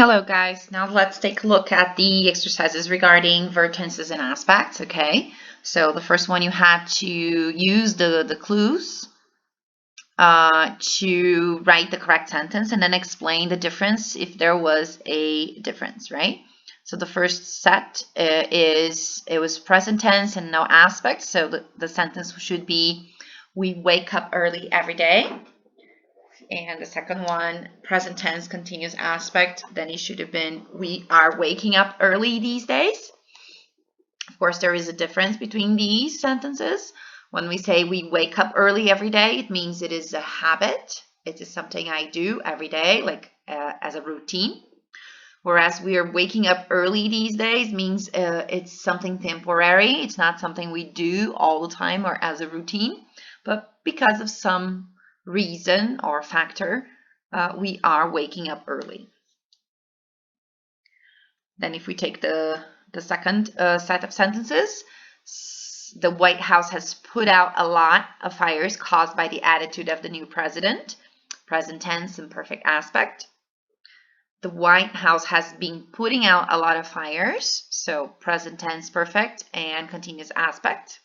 Hello guys, now let's take a look at the exercises regarding verb tenses and aspects, okay? So the first one, you had to use the clues to write the correct sentence and then explain the difference if there was a difference, right? So the first set it was present tense and no aspect, so the sentence should be, we wake up early every day. And the second one, present tense continuous aspect, then it should have been, we are waking up early these days. Of course, there is a difference between these sentences. When we say we wake up early every day, it means it is a habit. It is something I do every day, like as a routine. Whereas we are waking up early these days means it's something temporary. It's not something we do all the time or as a routine, but because of some reason or factor, we are waking up early. Then if we take the second set of sentences, the White House has put out a lot of fires caused by the attitude of the new president, present tense and perfect aspect. The White House has been putting out a lot of fires, so present tense perfect and continuous aspect.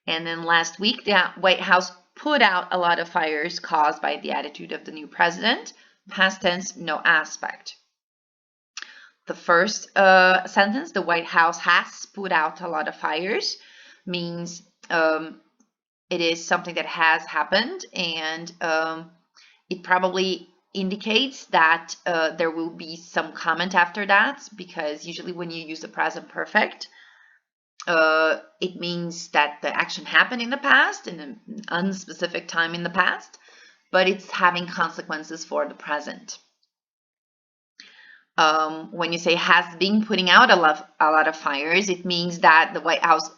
And then last week, the White House put out a lot of fires caused by the attitude of the new president, past tense, no aspect. The first sentence, the White House has put out a lot of fires, means it is something that has happened, and it probably indicates that there will be some comment after that, because usually when you use the present perfect, it means that the action happened in the past, in an unspecific time in the past, but it's having consequences for the present. When you say has been putting out a lot of fires, it means that the White House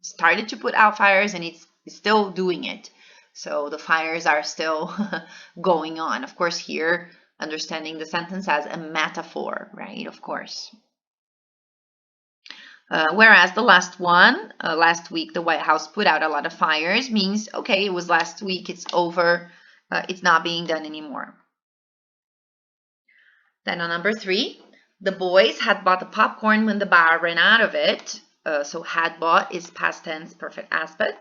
started to put out fires and it's still doing it. So the fires are still going on. Of course, here, understanding the sentence as a metaphor, right? Of course. Whereas the last one, last week, the White House put out a lot of fires, means, okay, it was last week, it's over, it's not being done anymore. Then on number 3, the boys had bought the popcorn when the bar ran out of it. So had bought is past tense, perfect aspect.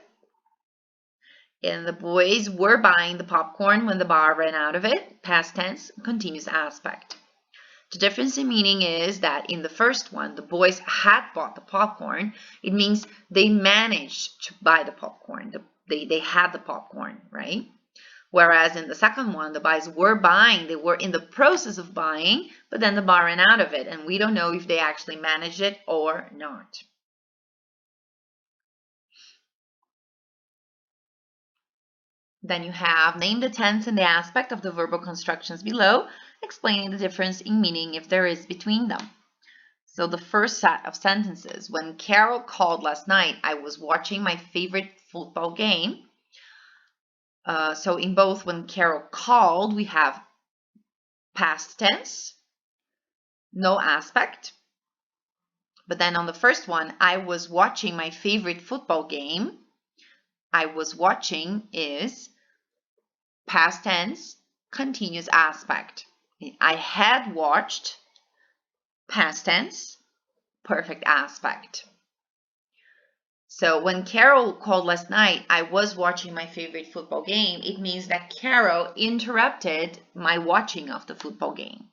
And the boys were buying the popcorn when the bar ran out of it, past tense, continuous aspect. The difference in meaning is that in the first one, the boys had bought the popcorn. It means they managed to buy the popcorn. They had the popcorn, right? Whereas in the second one, the boys were buying. They were in the process of buying, but then the bar ran out of it. And we don't know if they actually managed it or not. Then you have name the tense and the aspect of the verbal constructions below, explaining the difference in meaning if there is between them. So the first set of sentences, when Carol called last night, I was watching my favorite football game. So in both, when Carol called, we have past tense, no aspect. But then on the first one, I was watching my favorite football game. I was watching is past tense, continuous aspect. I had watched, past tense, perfect aspect. So when Carol called last night, I was watching my favorite football game. It means that Carol interrupted my watching of the football game.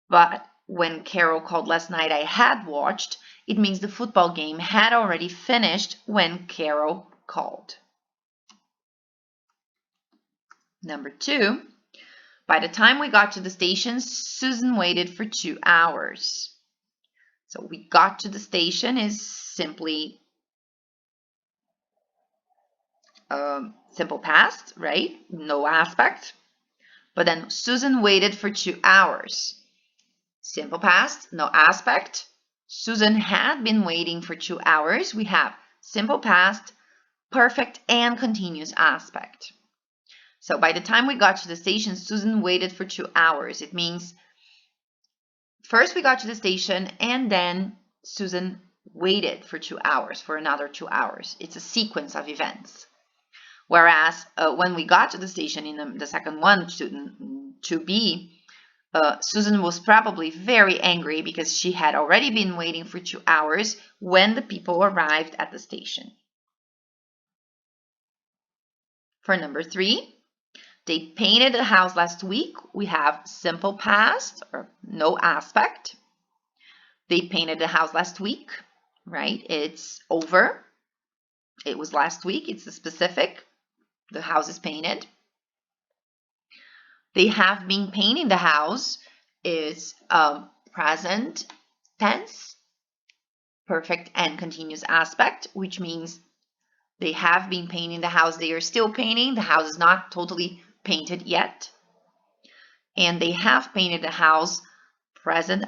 But when Carol called last night, I had watched. It means the football game had already finished when Carol called. Number 2, by the time we got to the station, Susan waited for 2 hours. So we got to the station is simply simple past, right? No aspect. But then Susan waited for 2 hours. Simple past, no aspect. Susan had been waiting for 2 hours. We have simple past, perfect, and continuous aspect. So by the time we got to the station, Susan waited for 2 hours. It means first we got to the station and then Susan waited for 2 hours, for another 2 hours. It's a sequence of events. Whereas when we got to the station in the second one, to be, Susan was probably very angry because she had already been waiting for 2 hours when the people arrived at the station. For number 3, they painted the house last week. We have simple past or no aspect. They painted the house last week, right? It's over. It was last week. It's a specific. The house is painted. They have been painting the house is present tense, perfect and continuous aspect, which means they have been painting the house. They are still painting. The house is not totally painted yet. And they have painted the house present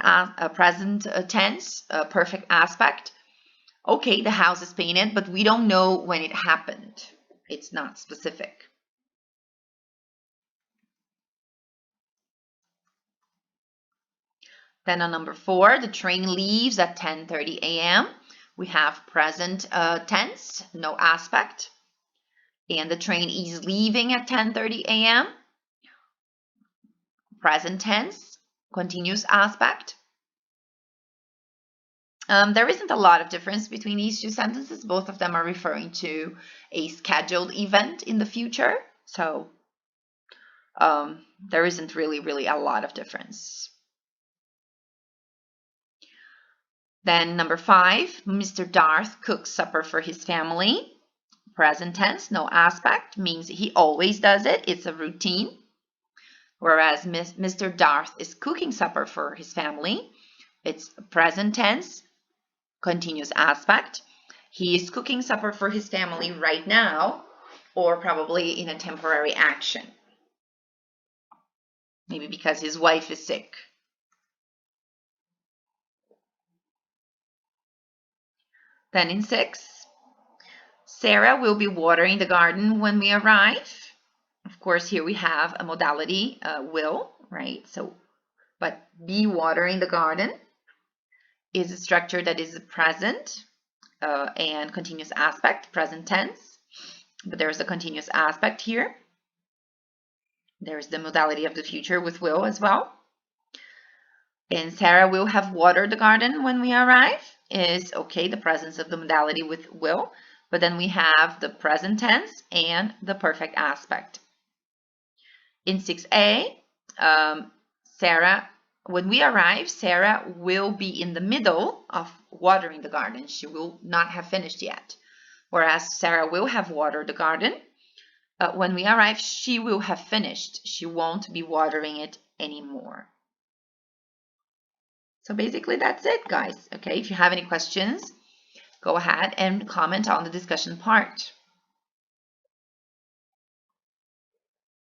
tense, perfect aspect. Okay, the house is painted, but we don't know when it happened. It's not specific. Then on number 4, the train leaves at 10:30 a.m. We have present tense, no aspect. And the train is leaving at 10:30 a.m. Present tense, continuous aspect. There isn't a lot of difference between these two sentences. Both of them are referring to a scheduled event in the future. So there isn't really a lot of difference. Then number 5, Mr. Darth cooks supper for his family. Present tense, no aspect, means he always does it. It's a routine. Whereas Mr. Darth is cooking supper for his family. It's present tense, continuous aspect. He is cooking supper for his family right now, or probably in a temporary action. Maybe because his wife is sick. Then in 6, Sarah will be watering the garden when we arrive. Of course, here we have a modality, will, right? So, but be watering the garden is a structure that is present and continuous aspect, present tense. But there's a continuous aspect here. There's the modality of the future with will as well. And Sarah will have watered the garden when we arrive is, okay, the presence of the modality with will. But then we have the present tense and the perfect aspect. In 6a, Sarah, when we arrive, Sarah will be in the middle of watering the garden. She will not have finished yet. Whereas Sarah will have watered the garden. When we arrive, she will have finished. She won't be watering it anymore. So basically that's it, guys. Okay, if you have any questions, go ahead and comment on the discussion part.